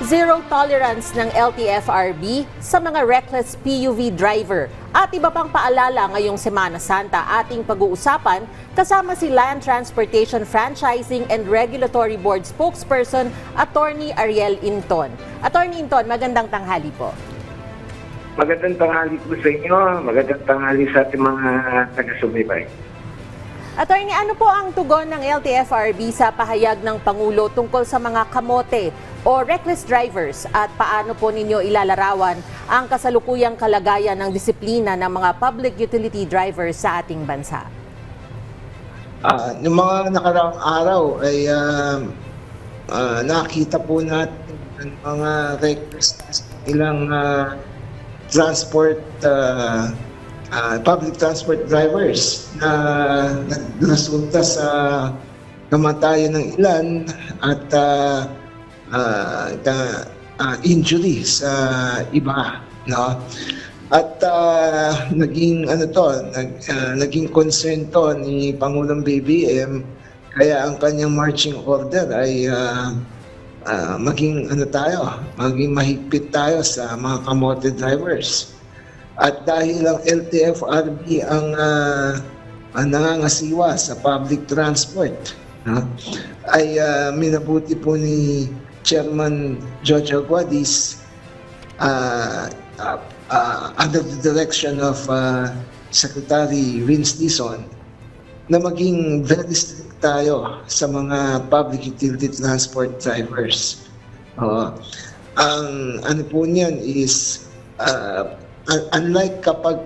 Zero tolerance ng LTFRB sa mga reckless PUV driver at iba pang paalala ngayong Semana Santa ating pag-uusapan kasama si Land Transportation Franchising and Regulatory Board spokesperson Attorney Ariel Inton. Attorney Inton, magandang tanghali po. Magandang tanghali po sa inyo, magandang tanghali sa ating mga taga-subaybay. Attorney, ano po ang tugon ng LTFRB sa pahayag ng Pangulo tungkol sa mga kamote o reckless drivers at paano po ninyo ilalarawan ang kasalukuyang kalagayan ng disiplina ng mga public utility drivers sa ating bansa? Noong mga nakaraang araw ay nakita po natin ang mga reckless ilang public transport drivers na nagresulta sa kamatayan ng ilan at injury sa iba, no? At naging naging concern to ni Pangulong BBM, kaya ang kanyang marching order ay maging mahigpit tayo sa mga kamote drivers. At dahil ang LTFRB ang nangangasiwa sa public transport, ay minabuti po ni Chairman George Aguadis under the direction of Secretary Vince Dizon na maging very strict tayo sa mga public utility transport drivers. Ang ano po niyan is unlike kapag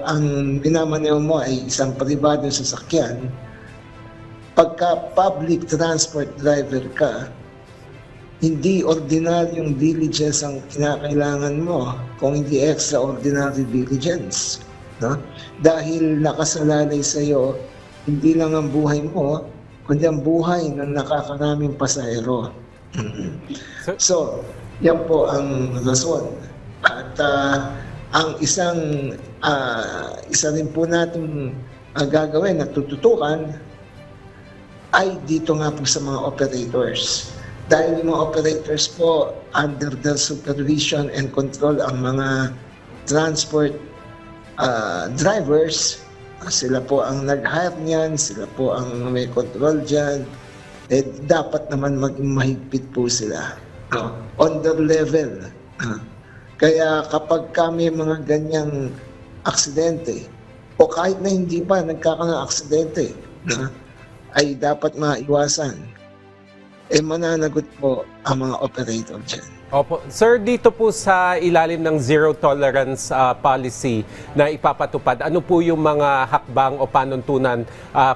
ang minamaneho mo ay isang pribadong sasakyan, pagka public transport driver ka, hindi ordinaryong diligence ang kinakailangan mo, kung hindi extraordinary diligence. No? Dahil nakasalalay sa iyo, hindi lang ang buhay mo, kundi ang buhay ng nakakaraming pasahero. So, yan po ang rason. At ang isa rin po natin gagawin at tututukan ay dito nga po sa mga operators. Dahil yung mga operators po, under their supervision and control ang mga transport drivers, sila po ang nag-hire niyan, sila po ang may control dyan, dapat naman maging mahigpit po sila on their level. Kaya kapag kami mga ganyang aksidente, o kahit na hindi pa nagkakaroon ng aksidente, ay dapat maiwasan. Mananagot po ang mga operator dyan. Opo. Sir, dito po sa ilalim ng zero tolerance policy na ipapatupad, ano po yung mga hakbang o panuntunan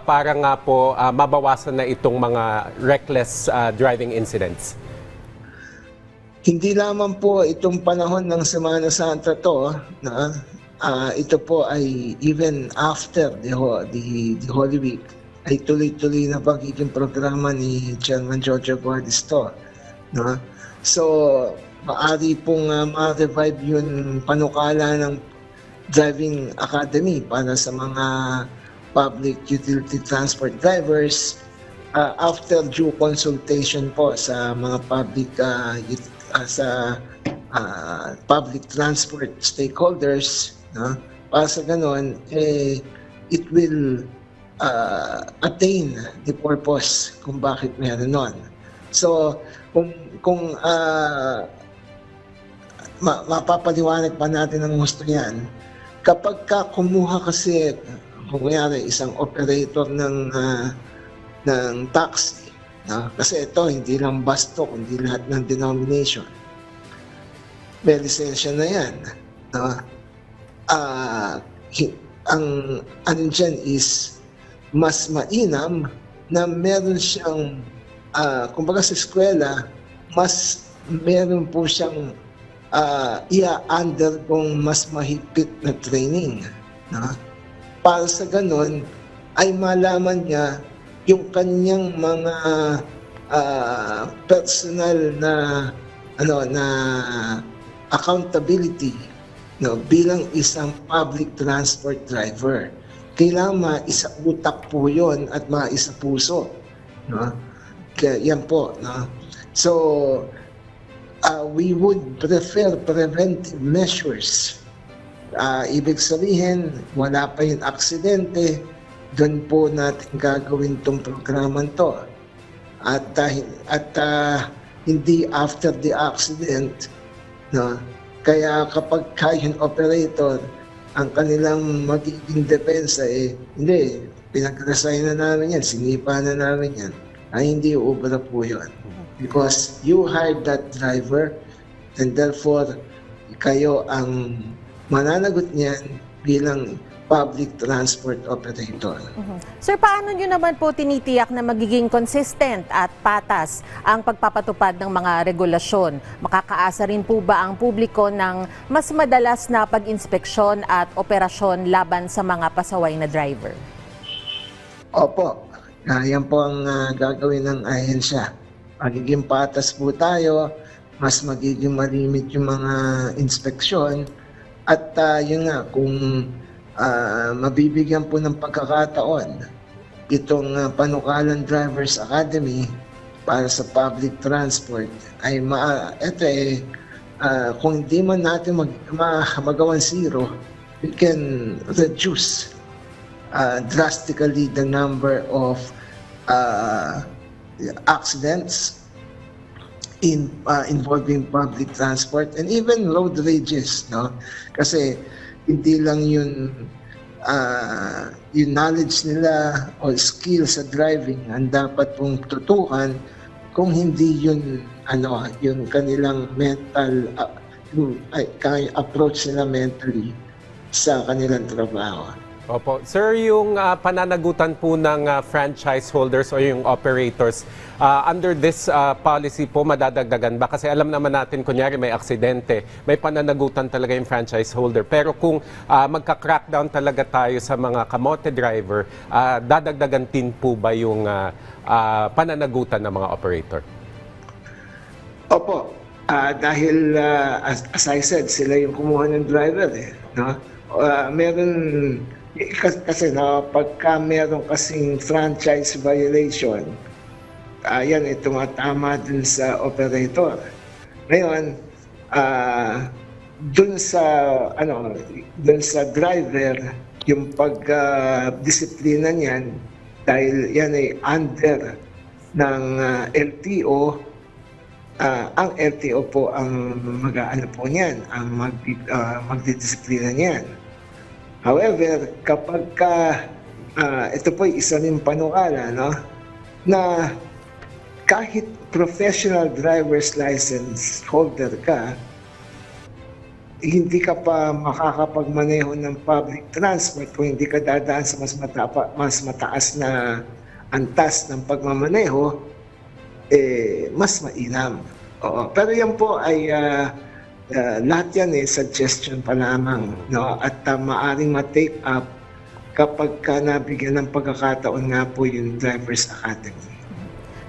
para nga po mabawasan na itong mga reckless driving incidents? Hindi lamang po itong panahon ng Semana Santa to, ito po ay even after the Holy Week, ay tuloy-tuloy na pagiging programa ni Chairman George Aguadis to. No? So, maaari pong ma-revive yung panukala ng Driving Academy para sa mga public utility transport drivers after due consultation po sa mga public transport stakeholders, no? Para sa ganon, it will attain the purpose kung bakit meron nun. So, kung mapapaliwanag pa natin ang gusto yan, kapag kumuha kasi, kung kanyari, isang operator ng taxi, kasi ito, hindi lang bus to, kundi lahat ng denomination. May lisensya na yan. Ang ano dyan is, mas mainam na meron siyang, kumbaga sa eskwela, mas meron po siyang i-undergo mas mahigpit na training. Para sa ganon, ay malaman niya yung kanyang mga personal na accountability, bilang isang public transport driver. Kailangan maisa-utak po yun at maisa-puso. Kaya yan po. So, we would prefer preventive measures. Ibig sabihin, wala pa yung aksidente, doon po natin gagawin tong programang to. At hindi after the accident, no? Kaya kapag yung operator, ang kanilang magiging depensa hindi, pinag-resign na namin yan, sinipa na namin yan, hindi ubra po yun. Because you hired that driver and therefore kayo ang mananagot niyan bilang public transport operator. Sir, paano nyo naman po tinitiyak na magiging consistent at patas ang pagpapatupad ng mga regulasyon? Makakaasa rin po ba ang publiko ng mas madalas na pag-inspeksyon at operasyon laban sa mga pasaway na driver? Opo, yan po ang gagawin ng ahensya. Magiging patas po tayo, mas magiging malimit yung mga inspeksyon, at yun nga, kung mabibigyan po ng pagkakataon itong Panukalan Drivers Academy para sa public transport, ay kung hindi man natin magawan zero, we can reduce drastically the number of accidents involving public transport and even road rages, no? Kasi hindi lang yung knowledge nila o skill sa driving ang dapat pong tutukan, kung hindi yun yung kanilang mental approach nila mentally sa kanilang trabaho. Opo. Sir, yung pananagutan po ng franchise holders o yung operators, under this policy po, madadagdagan ba? Kasi alam naman natin, kunyari may aksidente, may pananagutan talaga yung franchise holder. Pero kung magka-crackdown talaga tayo sa mga kamote driver, dadagdagan din po ba yung pananagutan ng mga operator? Opo. Dahil, as I said, sila yung kumuha ng driver. No? Meron... Kasi pagka meron kasing franchise violation, yan tumatama dun sa operator. Ngayon, dun sa driver, yung pag-disiplina niyan, dahil yan ay under ng LTO, ang LTO po ang mag-aano po niyan, ang magdidisiplina niyan. However, kapag ito po isa rin panukala, no? Na kahit professional driver's license holder ka, hindi ka pa makakapagmaneho ng public transport kung hindi ka dadaan sa mas mataas na antas ng pagmamaneho, mas mainam. Oo. Pero yan po ay lahat yan suggestion pa lamang, no? At maaring ma-take up kapag nabigyan ng pagkakataon nga po yung Drivers Academy.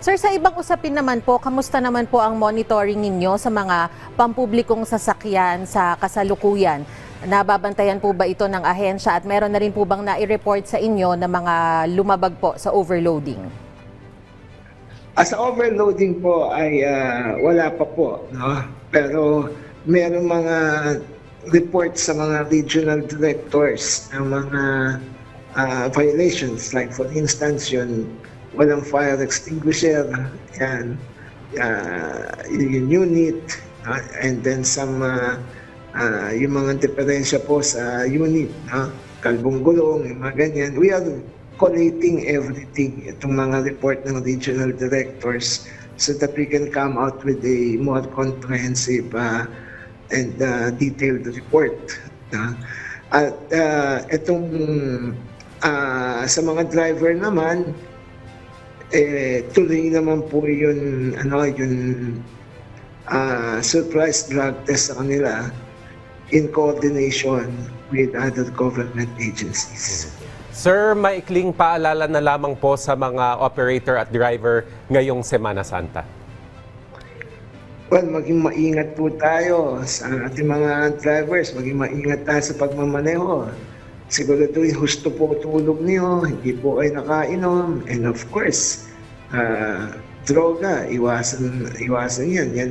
Sir, sa ibang usapin naman po, kamusta naman po ang monitoring ninyo sa mga pampublikong sasakyan sa kasalukuyan? Nababantayan po ba ito ng ahensya at meron na rin po bang nai-report sa inyo na mga lumabag po sa overloading? Sa overloading po ay wala pa po, no? Pero meron mga reports sa mga regional directors ng mga violations. Like for instance, walang fire extinguisher, yan, yung unit, and then some, yung mga diferensya po sa unit, kalbong gulong, yung mga ganyan. We are collating everything, itong mga report ng regional directors, so that we can come out with a more comprehensive and detailed report. At itong sa mga driver naman, tuloy naman po yung surprise drug test sa kanila in coordination with other government agencies. Sir, maikling paalala na lamang po sa mga operator at driver ngayong Semana Santa. Well, maging maingat po tayo sa ating mga drivers, maging maingat tayo sa pagmamaneho. Siguraduhin husto po tulog niyo, hindi po kayo nakainom, and of course, droga, iwasan yan. Yan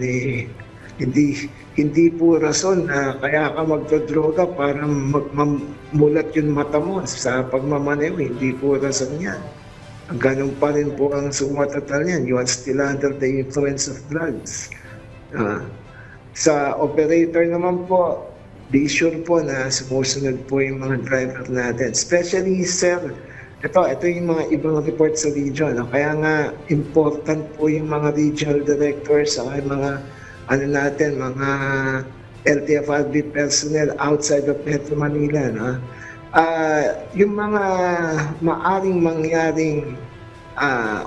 Hindi po rason na kaya ka magdodroga para mamulat yung mata mo sa pagmamaneho. Hindi po rason yan. Ganun pa rin po ang sumatatal yan. You are still under the influence of drugs. Sa operator naman po, be sure po na sumusunod po yung mga driver natin. Especially, sir, ito yung mga ibang report sa region. Kaya nga, important po yung mga regional directors, sa mga mga LTFRB personnel outside of Metro Manila. No? Yung mga maaring mangyaring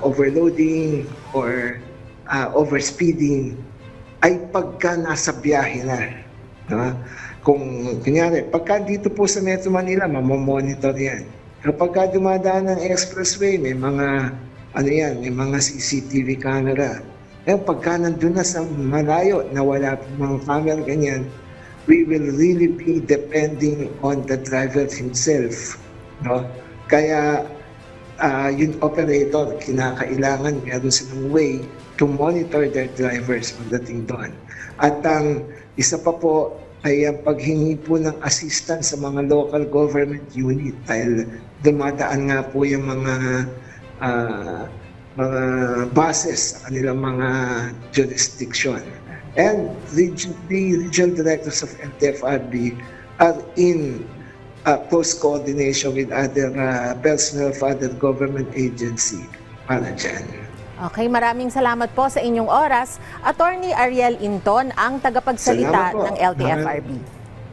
overloading or overspeeding ay pagka nasa biyahe na. No? Kung kunyari, pagka dito po sa Metro Manila, mamamonitor yan. Kapag dumadaan ng expressway, may mga may mga CCTV camera. Pagka nandun na sa malayo na wala pong mga camera ganyan, we will really be depending on the driver himself. No? Kaya yung operator, kinakailangan meron silang way to monitor their drivers pagdating doon. At ang isa pa po ay ang paghingi po ng assistance sa mga local government unit dahil dumadaan nga po yung mga bases sa kanilang mga jurisdiction. And the regional directors of LTFRB are in close coordination with other personnel of other government agency para dyan. Okay, maraming salamat po sa inyong oras. Attorney Ariel Inton, ang tagapagsalita Salamat po. ng LTFRB.